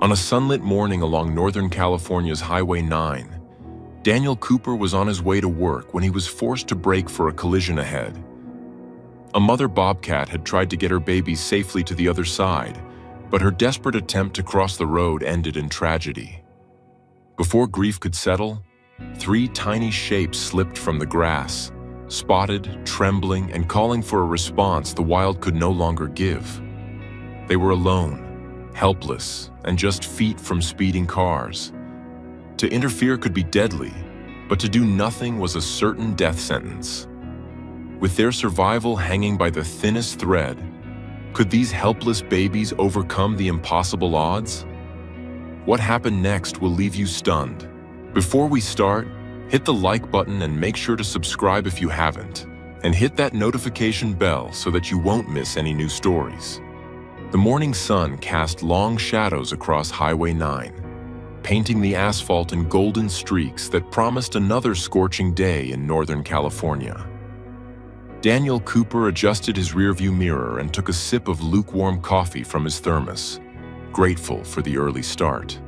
On a sunlit morning along Northern California's Highway 9, Daniel Cooper was on his way to work when he was forced to brake for a collision ahead. A mother bobcat had tried to get her babies safely to the other side, but her desperate attempt to cross the road ended in tragedy. Before grief could settle, 3 tiny shapes slipped from the grass, spotted, trembling, and calling for a response the wild could no longer give. They were alone, helpless, and just feet from speeding cars. To interfere could be deadly, but to do nothing was a certain death sentence. With their survival hanging by the thinnest thread, could these helpless babies overcome the impossible odds? What happened next will leave you stunned. Before we start, hit the like button and make sure to subscribe if you haven't, and hit that notification bell so that you won't miss any new stories. The morning sun cast long shadows across Highway 9, painting the asphalt in golden streaks that promised another scorching day in Northern California. Daniel Cooper adjusted his rearview mirror and took a sip of lukewarm coffee from his thermos, grateful for the early start.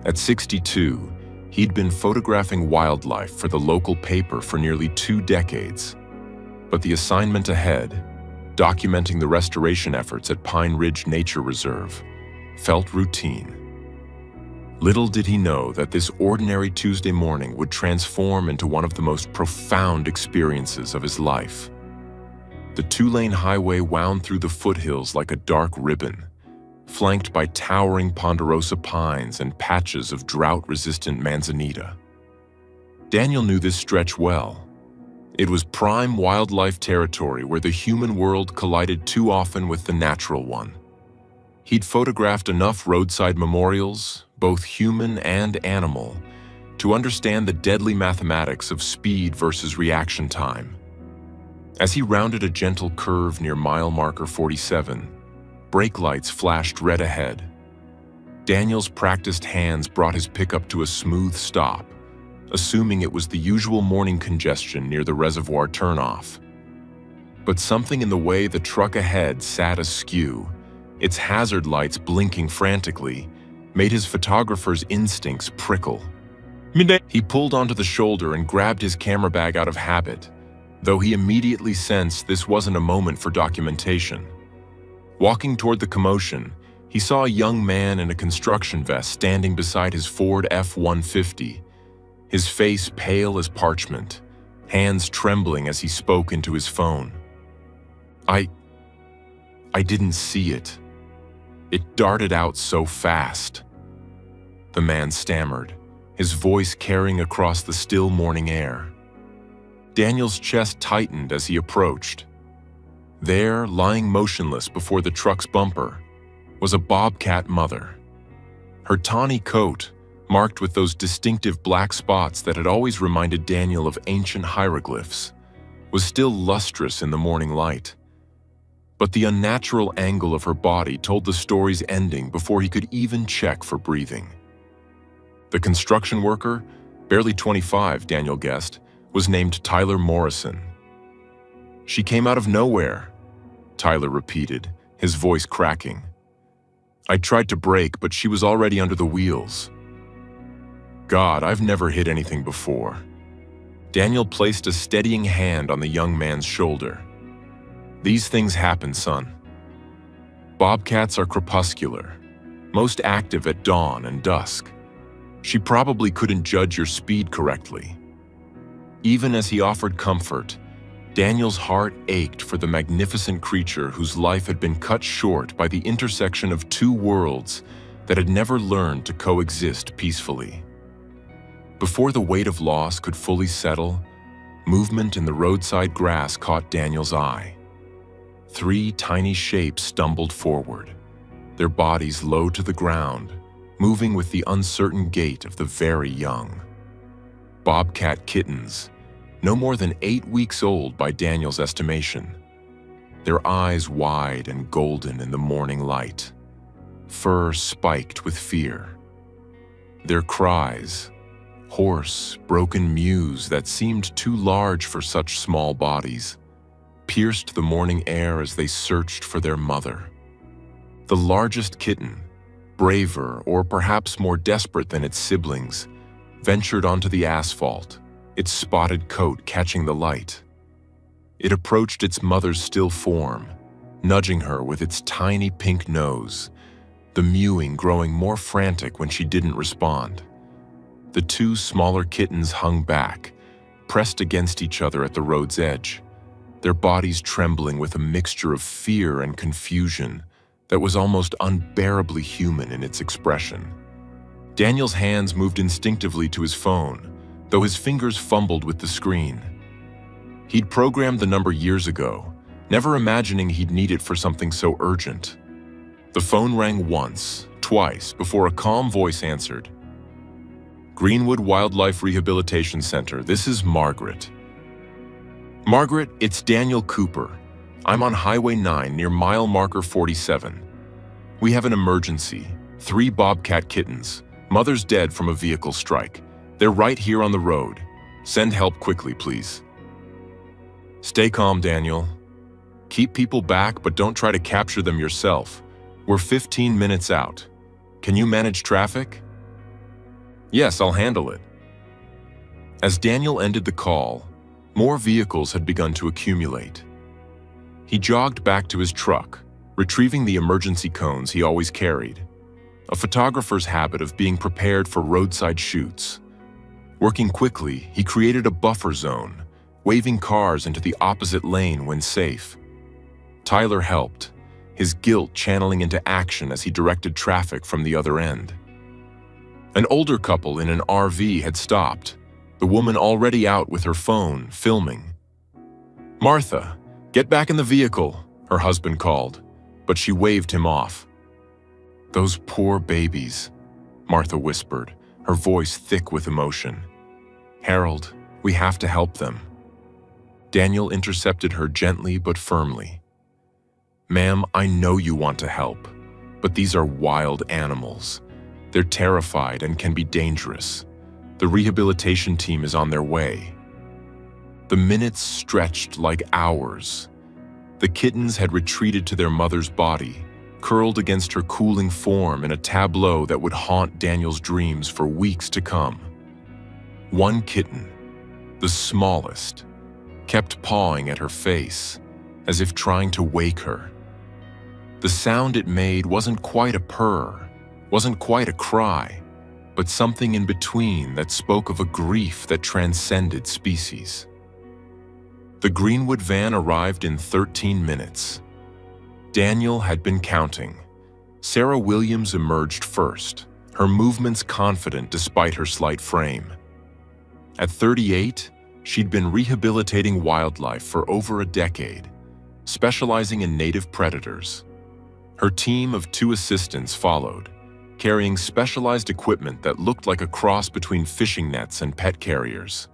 At 62, he'd been photographing wildlife for the local paper for nearly 2 decades. But the assignment ahead, documenting the restoration efforts at Pine Ridge Nature Reserve, felt routine. Little did he know that this ordinary Tuesday morning would transform into one of the most profound experiences of his life. The 2-lane highway wound through the foothills like a dark ribbon, flanked by towering ponderosa pines and patches of drought-resistant manzanita. Daniel knew this stretch well. It was prime wildlife territory where the human world collided too often with the natural one. He'd photographed enough roadside memorials, both human and animal, to understand the deadly mathematics of speed versus reaction time. As he rounded a gentle curve near mile marker 47, brake lights flashed red ahead. Daniel's practiced hands brought his pickup to a smooth stop, assuming it was the usual morning congestion near the reservoir turnoff. But something in the way the truck ahead sat askew, its hazard lights blinking frantically, made his photographer's instincts prickle. He pulled onto the shoulder and grabbed his camera bag out of habit, though he immediately sensed this wasn't a moment for documentation. Walking toward the commotion, he saw a young man in a construction vest standing beside his Ford F-150, his face pale as parchment, hands trembling as he spoke into his phone. I didn't see it. It darted out so fast. The man stammered, his voice carrying across the still morning air. Daniel's chest tightened as he approached. There, lying motionless before the truck's bumper, was a bobcat mother. Her tawny coat, marked with those distinctive black spots that had always reminded Daniel of ancient hieroglyphs, was still lustrous in the morning light. But the unnatural angle of her body told the story's ending before he could even check for breathing. The construction worker, barely 25, Daniel guessed, was named Tyler Morrison. "She came out of nowhere," Tyler repeated, his voice cracking. "I tried to brake, but she was already under the wheels. God, I've never hit anything before." Daniel placed a steadying hand on the young man's shoulder. "These things happen, son. Bobcats are crepuscular, most active at dawn and dusk. She probably couldn't judge your speed correctly." Even as he offered comfort, Daniel's heart ached for the magnificent creature whose life had been cut short by the intersection of 2 worlds that had never learned to coexist peacefully. Before the weight of loss could fully settle, movement in the roadside grass caught Daniel's eye. 3 tiny shapes stumbled forward, their bodies low to the ground, moving with the uncertain gait of the very young. Bobcat kittens, no more than 8 weeks old by Daniel's estimation, their eyes wide and golden in the morning light, fur spiked with fear. Their cries, hoarse, broken mews that seemed too large for such small bodies, pierced the morning air as they searched for their mother. The largest kitten, braver or perhaps more desperate than its siblings, ventured onto the asphalt, its spotted coat catching the light. It approached its mother's still form, nudging her with its tiny pink nose, the mewing growing more frantic when she didn't respond. The two smaller kittens hung back, pressed against each other at the road's edge, their bodies trembling with a mixture of fear and confusion that was almost unbearably human in its expression. Daniel's hands moved instinctively to his phone, though his fingers fumbled with the screen. He'd programmed the number years ago, never imagining he'd need it for something so urgent. The phone rang once, twice, before a calm voice answered. "Greenwood Wildlife Rehabilitation Center, this is Margaret." "Margaret, it's Daniel Cooper. I'm on Highway 9 near mile marker 47. We have an emergency. 3 Bobcat kittens. Mother's dead from a vehicle strike. They're right here on the road. Send help quickly, please." "Stay calm, Daniel. Keep people back, but don't try to capture them yourself. We're 15 minutes out. Can you manage traffic?" "Yes, I'll handle it." As Daniel ended the call, more vehicles had begun to accumulate. He jogged back to his truck, retrieving the emergency cones he always carried, a photographer's habit of being prepared for roadside shoots. Working quickly, he created a buffer zone, waving cars into the opposite lane when safe. Tyler helped, his guilt channeling into action as he directed traffic from the other end. An older couple in an RV had stopped, the woman already out with her phone, filming. "Martha, get back in the vehicle," her husband called, but she waved him off. "Those poor babies," Martha whispered, her voice thick with emotion. "Harold, we have to help them." Daniel intercepted her gently but firmly. "Ma'am, I know you want to help, but these are wild animals. They're terrified and can be dangerous. The rehabilitation team is on their way." The minutes stretched like hours. The kittens had retreated to their mother's body, curled against her cooling form in a tableau that would haunt Daniel's dreams for weeks to come. One kitten, the smallest, kept pawing at her face, as if trying to wake her. The sound it made wasn't quite a purr, wasn't quite a cry, but something in between that spoke of a grief that transcended species. The Greenwood van arrived in 13 minutes. Daniel had been counting. Sarah Williams emerged first, her movements confident despite her slight frame. At 38, she'd been rehabilitating wildlife for over a decade, specializing in native predators. Her team of 2 assistants followed, carrying specialized equipment that looked like a cross between fishing nets and pet carriers.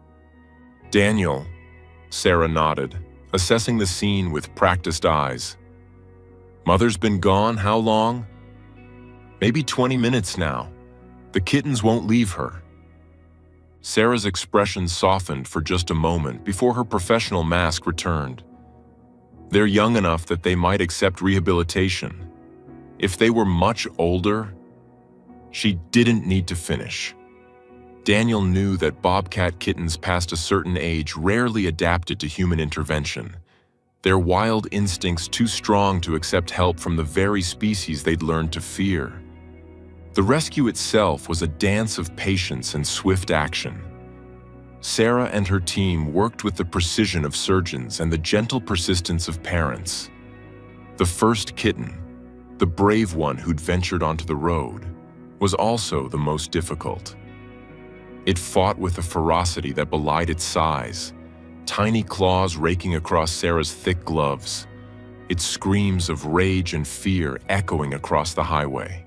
"Daniel," Sarah nodded, assessing the scene with practiced eyes. "Mother's been gone how long?" "Maybe 20 minutes now. The kittens won't leave her." Sarah's expression softened for just a moment before her professional mask returned. "They're young enough that they might accept rehabilitation. If they were much older..." She didn't need to finish. Daniel knew that bobcat kittens past a certain age rarely adapted to human intervention, their wild instincts too strong to accept help from the very species they'd learned to fear. The rescue itself was a dance of patience and swift action. Sarah and her team worked with the precision of surgeons and the gentle persistence of parents. The first kitten, the brave one who'd ventured onto the road, was also the most difficult. It fought with a ferocity that belied its size, tiny claws raking across Sarah's thick gloves, its screams of rage and fear echoing across the highway.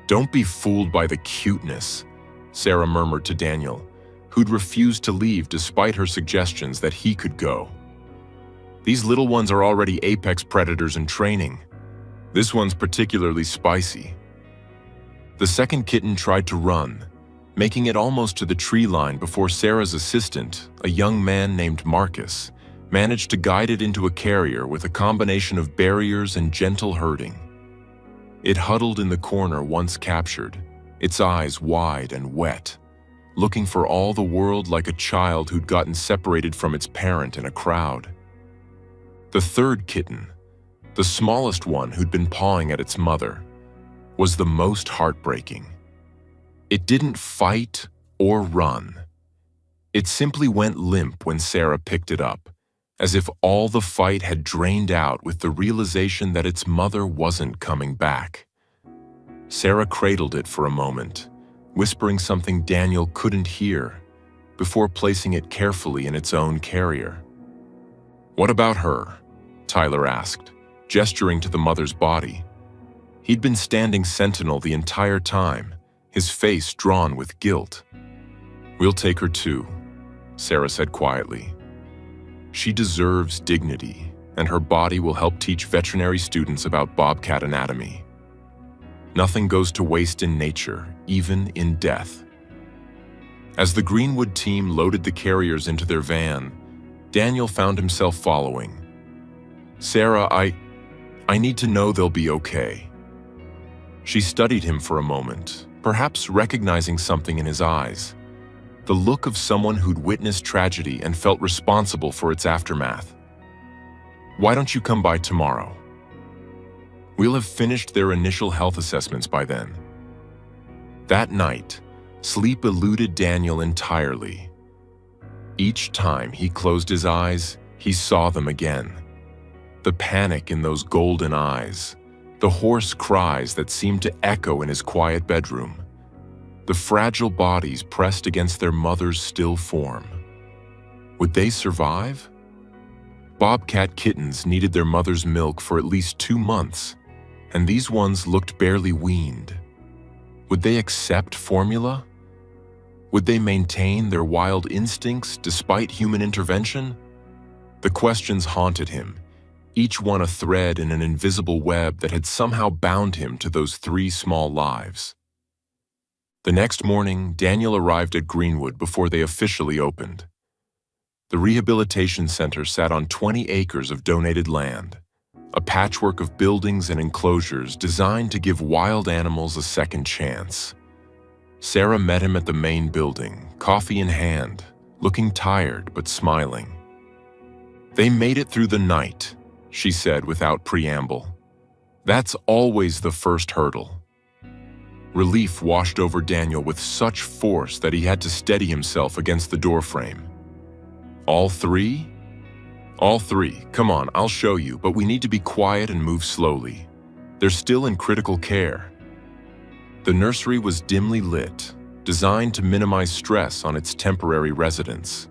"Don't be fooled by the cuteness," Sarah murmured to Daniel, who'd refused to leave despite her suggestions that he could go. "These little ones are already apex predators in training. This one's particularly spicy." The second kitten tried to run, making it almost to the tree line before Sarah's assistant, a young man named Marcus, managed to guide it into a carrier with a combination of barriers and gentle herding. It huddled in the corner once captured, its eyes wide and wet, looking for all the world like a child who'd gotten separated from its parent in a crowd. The third kitten, the smallest one who'd been pawing at its mother, was the most heartbreaking. It didn't fight or run. It simply went limp when Sarah picked it up, as if all the fight had drained out with the realization that its mother wasn't coming back. Sarah cradled it for a moment, whispering something Daniel couldn't hear, before placing it carefully in its own carrier. "What about her?" Tyler asked, gesturing to the mother's body. He'd been standing sentinel the entire time, his face drawn with guilt. "We'll take her too," Sarah said quietly. "She deserves dignity, and her body will help teach veterinary students about bobcat anatomy. Nothing goes to waste in nature, even in death." As the Greenwood team loaded the carriers into their van, Daniel found himself following. "Sarah, I need to know they'll be okay." She studied him for a moment, perhaps recognizing something in his eyes. The look of someone who'd witnessed tragedy and felt responsible for its aftermath. "Why don't you come by tomorrow? We'll have finished their initial health assessments by then." That night, sleep eluded Daniel entirely. Each time he closed his eyes, he saw them again. The panic in those golden eyes, the hoarse cries that seemed to echo in his quiet bedroom, the fragile bodies pressed against their mother's still form. Would they survive? Bobcat kittens needed their mother's milk for at least 2 months, and these ones looked barely weaned. Would they accept formula? Would they maintain their wild instincts despite human intervention? The questions haunted him, each one a thread in an invisible web that had somehow bound him to those 3 small lives. The next morning, Daniel arrived at Greenwood before they officially opened. The rehabilitation center sat on 20 acres of donated land, a patchwork of buildings and enclosures designed to give wild animals a second chance. Sarah met him at the main building, coffee in hand, looking tired but smiling. "They made it through the night," she said without preamble. "That's always the first hurdle." Relief washed over Daniel with such force that he had to steady himself against the doorframe. "All 3? "All 3. Come on, I'll show you, but we need to be quiet and move slowly. They're still in critical care." The nursery was dimly lit, designed to minimize stress on its temporary residents.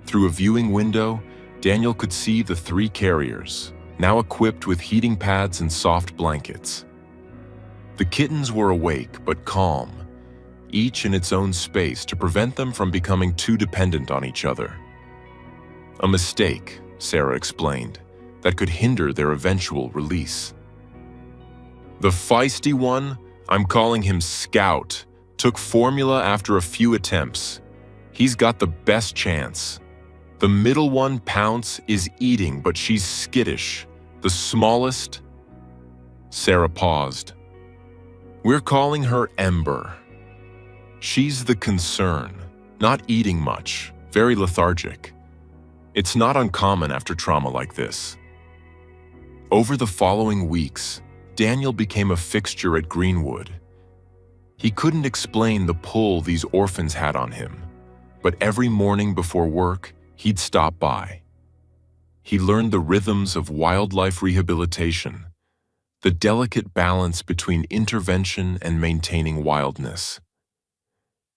Through a viewing window, Daniel could see the 3 carriers, now equipped with heating pads and soft blankets. The kittens were awake but calm, each in its own space to prevent them from becoming too dependent on each other. A mistake, Sarah explained, that could hinder their eventual release. "The feisty one, I'm calling him Scout, took formula after a few attempts. He's got the best chance. The middle one, Pounce, is eating, but she's skittish. The smallest..." Sarah paused. "We're calling her Ember. She's the concern, not eating much, very lethargic. It's not uncommon after trauma like this." Over the following weeks, Daniel became a fixture at Greenwood. He couldn't explain the pull these orphans had on him, but every morning before work, he'd stop by. He learned the rhythms of wildlife rehabilitation, the delicate balance between intervention and maintaining wildness.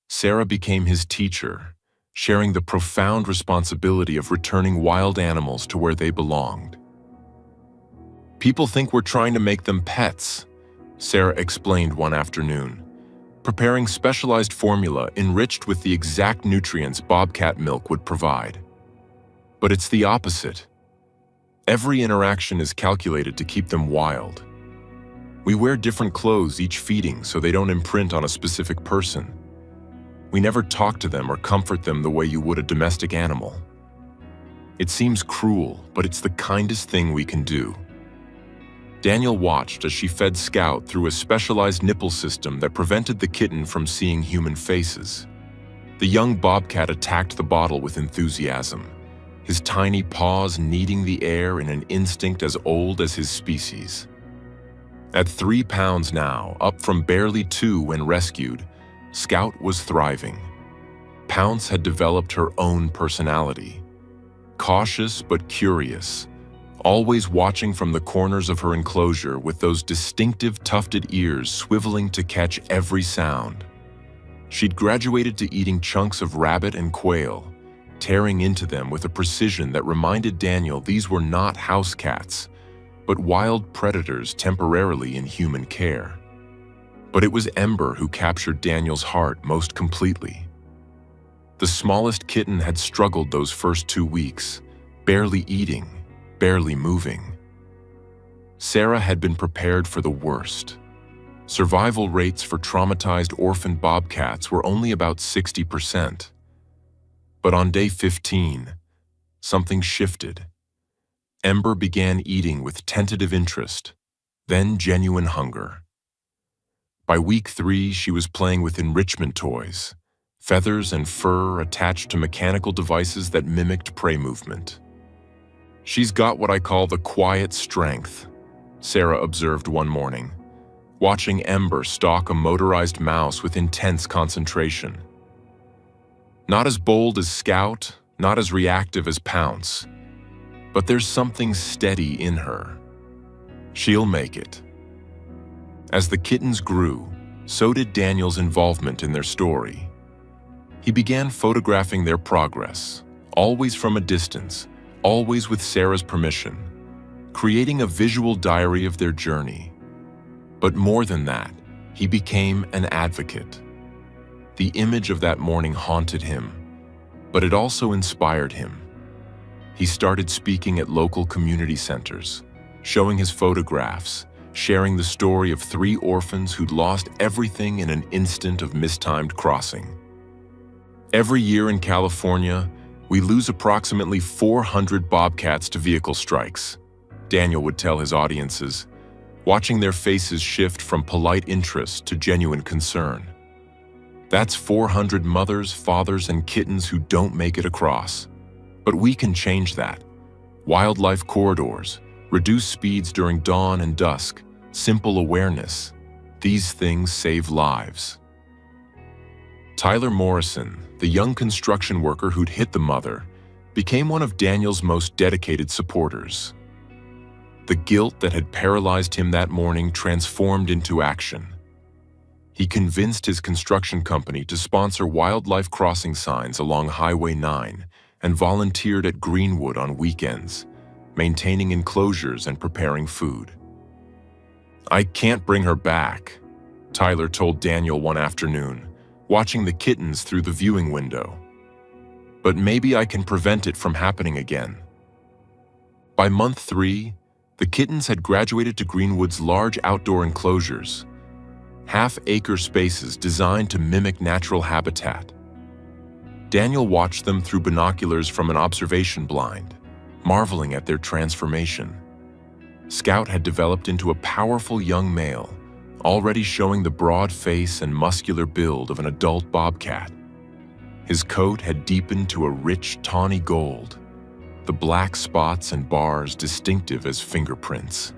Sarah became his teacher, sharing the profound responsibility of returning wild animals to where they belonged. "People think we're trying to make them pets," Sarah explained one afternoon, preparing specialized formula enriched with the exact nutrients bobcat milk would provide. But it's the opposite. Every interaction is calculated to keep them wild. We wear different clothes each feeding so they don't imprint on a specific person. We never talk to them or comfort them the way you would a domestic animal. It seems cruel, but it's the kindest thing we can do. Daniel watched as she fed Scout through a specialized nipple system that prevented the kitten from seeing human faces. The young bobcat attacked the bottle with enthusiasm, his tiny paws kneading the air in an instinct as old as his species. At 3 pounds now, up from barely 2 when rescued, Scout was thriving. Pounce had developed her own personality. Cautious but curious, always watching from the corners of her enclosure with those distinctive tufted ears swiveling to catch every sound. She'd graduated to eating chunks of rabbit and quail, tearing into them with a precision that reminded Daniel these were not house cats, but wild predators temporarily in human care. But it was Ember who captured Daniel's heart most completely. The smallest kitten had struggled those first 2 weeks, barely eating, barely moving. Sarah had been prepared for the worst. Survival rates for traumatized orphan bobcats were only about 60%. But on day 15, something shifted. Ember began eating with tentative interest, then genuine hunger. By week 3, she was playing with enrichment toys, feathers and fur attached to mechanical devices that mimicked prey movement. "She's got what I call the quiet strength," Sarah observed one morning, watching Ember stalk a motorized mouse with intense concentration. Not as bold as Scout, not as reactive as Pounce, but there's something steady in her. She'll make it. As the kittens grew, so did Daniel's involvement in their story. He began photographing their progress, always from a distance, always with Sarah's permission, creating a visual diary of their journey. But more than that, he became an advocate. The image of that morning haunted him, but it also inspired him. He started speaking at local community centers, showing his photographs, sharing the story of 3 orphans who'd lost everything in an instant of mistimed crossing. Every year in California, we lose approximately 400 bobcats to vehicle strikes, Daniel would tell his audiences, watching their faces shift from polite interest to genuine concern. That's 400 mothers, fathers, and kittens who don't make it across. But we can change that. Wildlife corridors, reduced speeds during dawn and dusk, simple awareness. These things save lives. Tyler Morrison, the young construction worker who'd hit the mother, became one of Daniel's most dedicated supporters. The guilt that had paralyzed him that morning transformed into action. He convinced his construction company to sponsor wildlife crossing signs along Highway 9 and volunteered at Greenwood on weekends, maintaining enclosures and preparing food. "I can't bring her back," Tyler told Daniel one afternoon, watching the kittens through the viewing window. "But maybe I can prevent it from happening again." By month 3, the kittens had graduated to Greenwood's large outdoor enclosures, half-acre spaces designed to mimic natural habitat. Daniel watched them through binoculars from an observation blind, marveling at their transformation. Scout had developed into a powerful young male, already showing the broad face and muscular build of an adult bobcat. His coat had deepened to a rich tawny gold, the black spots and bars distinctive as fingerprints.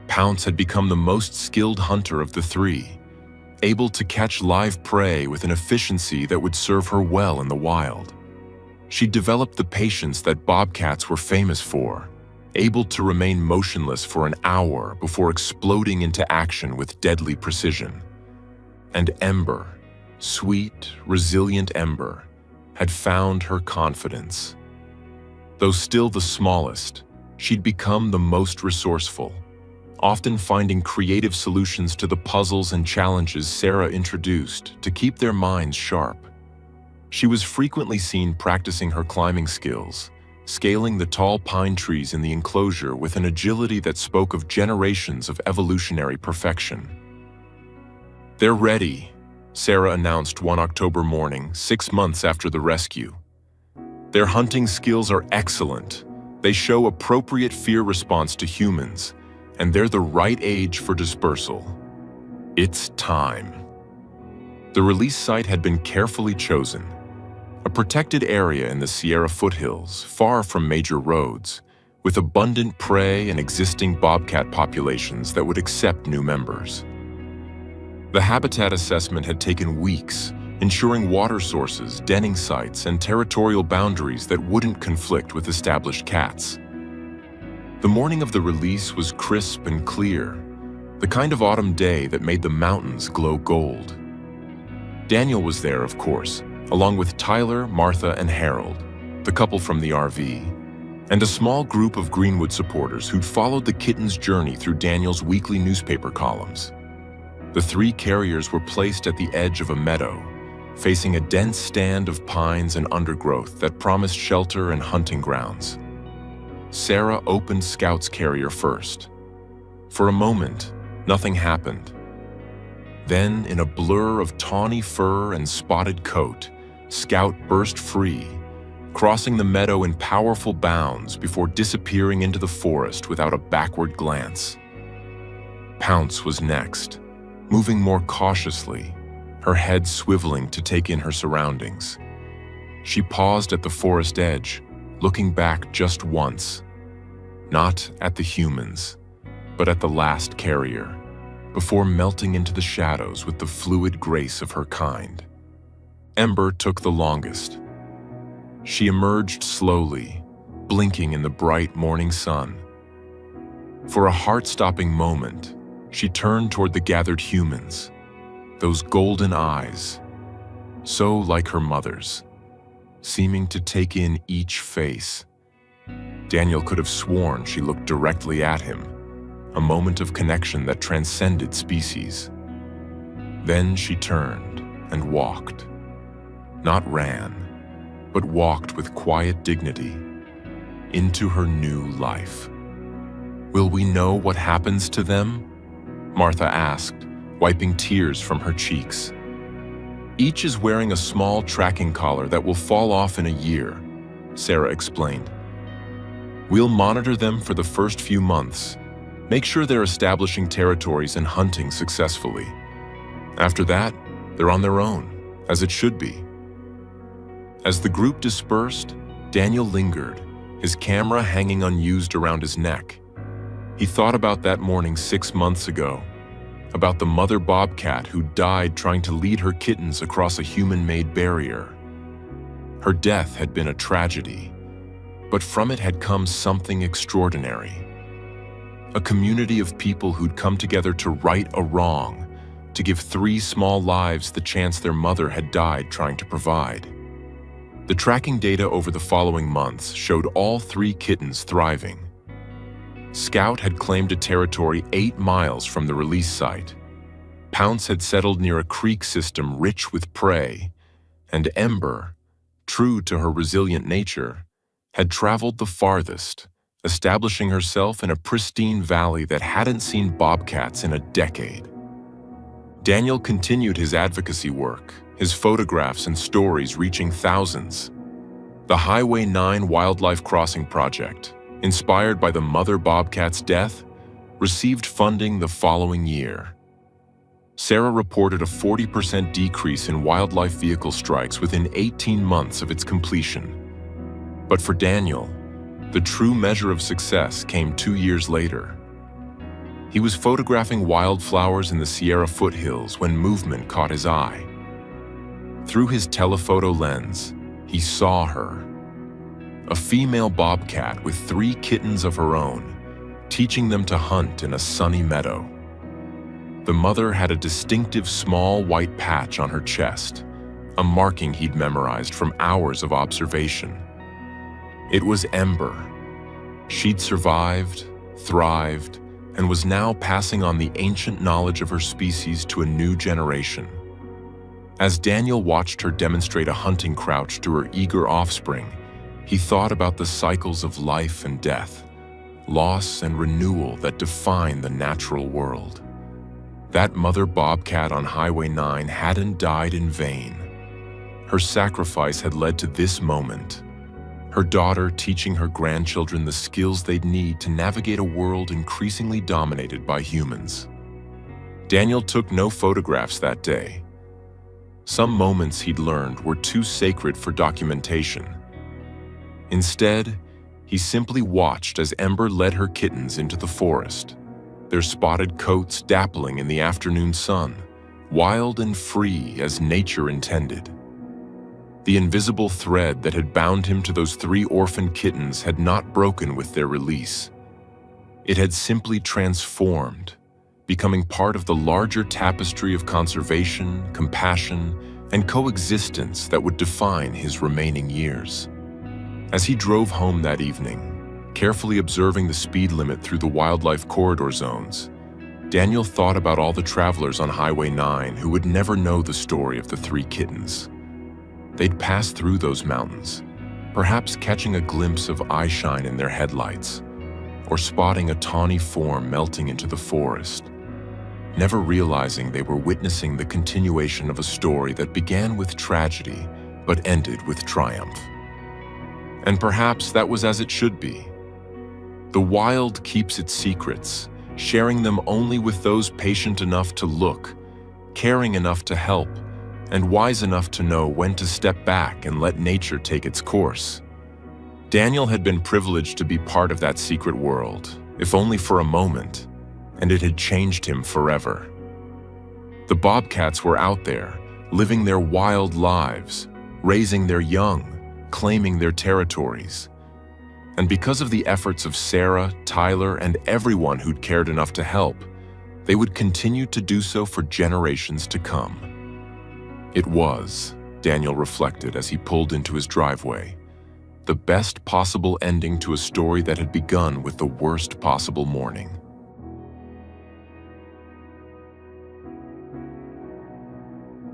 Pounce had become the most skilled hunter of the 3, able to catch live prey with an efficiency that would serve her well in the wild. She developed the patience that bobcats were famous for, able to remain motionless for an hour before exploding into action with deadly precision. And Ember, sweet, resilient Ember, had found her confidence. Though still the smallest, she'd become the most resourceful, often finding creative solutions to the puzzles and challenges Sarah introduced to keep their minds sharp. She was frequently seen practicing her climbing skills, scaling the tall pine trees in the enclosure with an agility that spoke of generations of evolutionary perfection. "They're ready," Sarah announced one October morning, 6 months after the rescue. "Their hunting skills are excellent. They show appropriate fear response to humans, and they're the right age for dispersal. It's time. The release site had been carefully chosen, a protected area in the Sierra foothills, far from major roads, with abundant prey and existing bobcat populations that would accept new members. The habitat assessment had taken weeks, ensuring water sources, denning sites, and territorial boundaries that wouldn't conflict with established cats. The morning of the release was crisp and clear, the kind of autumn day that made the mountains glow gold. Daniel was there, of course, along with Tyler, Martha, and Harold, the couple from the RV, and a small group of Greenwood supporters who'd followed the Kittens' journey through Daniel's weekly newspaper columns. The three carriers were placed at the edge of a meadow, facing a dense stand of pines and undergrowth that promised shelter and hunting grounds. Sarah opened Scout's carrier first. For a moment, nothing happened. Then, in a blur of tawny fur and spotted coat, Scout burst free, crossing the meadow in powerful bounds before disappearing into the forest without a backward glance. Pounce was next, moving more cautiously, her head swiveling to take in her surroundings. She paused at the forest edge, looking back just once, not at the humans, but at the last carrier, before melting into the shadows with the fluid grace of her kind. Ember took the longest. She emerged slowly, blinking in the bright morning sun. For a heart-stopping moment, she turned toward the gathered humans, those golden eyes, so like her mother's, seeming to take in each face. Daniel could have sworn she looked directly at him, a moment of connection that transcended species. Then she turned and walked. Not ran, but walked with quiet dignity into her new life. "Will we know what happens to them?" Martha asked, wiping tears from her cheeks. "Each is wearing a small tracking collar that will fall off in a year," Sarah explained. "We'll monitor them for the first few months, make sure they're establishing territories and hunting successfully. After that, they're on their own, as it should be." As the group dispersed, Daniel lingered, his camera hanging unused around his neck. He thought about that morning 6 months ago, about the mother bobcat who died trying to lead her kittens across a human-made barrier. Her death had been a tragedy, but from it had come something extraordinary. A community of people who'd come together to right a wrong, to give 3 small lives the chance their mother had died trying to provide. The tracking data over the following months showed all 3 kittens thriving. Scout had claimed a territory 8 miles from the release site. Pounce had settled near a creek system rich with prey, and Ember, true to her resilient nature, had traveled the farthest, establishing herself in a pristine valley that hadn't seen bobcats in a decade. Daniel continued his advocacy work, his photographs and stories reaching thousands. The Highway 9 Wildlife Crossing Project, inspired by the mother bobcat's death, received funding the following year. Sarah reported a 40% decrease in wildlife vehicle strikes within 18 months of its completion. But for Daniel, the true measure of success came 2 years later. He was photographing wildflowers in the Sierra foothills when movement caught his eye. Through his telephoto lens, he saw her. A female bobcat with 3 kittens of her own, teaching them to hunt in a sunny meadow. The mother had a distinctive small white patch on her chest, a marking he'd memorized from hours of observation. It was Ember. She'd survived, thrived, and was now passing on the ancient knowledge of her species to a new generation. As Daniel watched her demonstrate a hunting crouch to her eager offspring, he thought about the cycles of life and death, loss and renewal that define the natural world. That mother bobcat on Highway 9 hadn't died in vain. Her sacrifice had led to this moment. her daughter teaching her grandchildren the skills they'd need to navigate a world increasingly dominated by humans. Daniel took no photographs that day. Some moments he'd learned were too sacred for documentation. Instead, he simply watched as Ember led her kittens into the forest, their spotted coats dappling in the afternoon sun, wild and free as nature intended. The invisible thread that had bound him to those 3 orphaned kittens had not broken with their release. It had simply transformed, becoming part of the larger tapestry of conservation, compassion, and coexistence that would define his remaining years. As he drove home that evening, carefully observing the speed limit through the wildlife corridor zones, Daniel thought about all the travelers on Highway 9 who would never know the story of the 3 kittens. They'd pass through those mountains, perhaps catching a glimpse of eyeshine in their headlights, or spotting a tawny form melting into the forest, never realizing they were witnessing the continuation of a story that began with tragedy but ended with triumph. And perhaps that was as it should be. The wild keeps its secrets, sharing them only with those patient enough to look, caring enough to help, and wise enough to know when to step back and let nature take its course. Daniel had been privileged to be part of that secret world, if only for a moment, and it had changed him forever. The Bobcats were out there, living their wild lives, raising their young, claiming their territories. And because of the efforts of Sarah, Tyler, and everyone who'd cared enough to help, they would continue to do so for generations to come. It was, Daniel reflected as he pulled into his driveway, the best possible ending to a story that had begun with the worst possible morning.